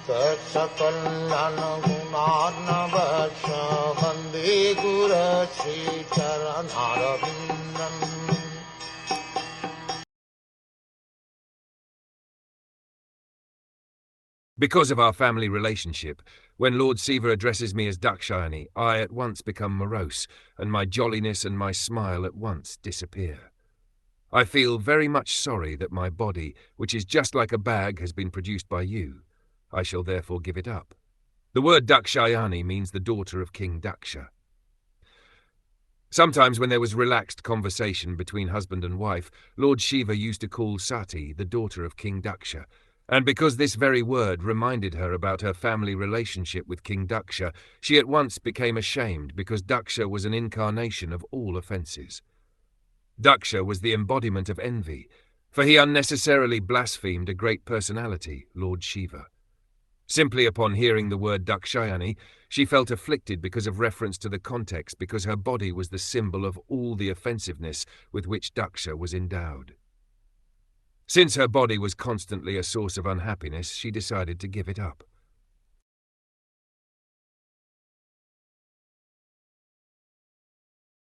Saksakalyan gunarnavasya Vande Guru Sri Charanaravindan. Because of our family relationship, when Lord Siva addresses me as Dakshayani, I at once become morose, and my jolliness and my smile at once disappear. I feel very much sorry that my body, which is just like a bag, has been produced by you. I shall therefore give it up. The word Dakshayani means the daughter of King Daksha. Sometimes when there was relaxed conversation between husband and wife, Lord Shiva used to call Sati the daughter of King Daksha, and because this very word reminded her about her family relationship with King Daksha, she at once became ashamed because Daksha was an incarnation of all offences. Daksha was the embodiment of envy, for he unnecessarily blasphemed a great personality, Lord Shiva. Simply upon hearing the word Dakshayani, she felt afflicted because of reference to the context, because her body was the symbol of all the offensiveness with which Daksha was endowed. Since her body was constantly a source of unhappiness, she decided to give it up.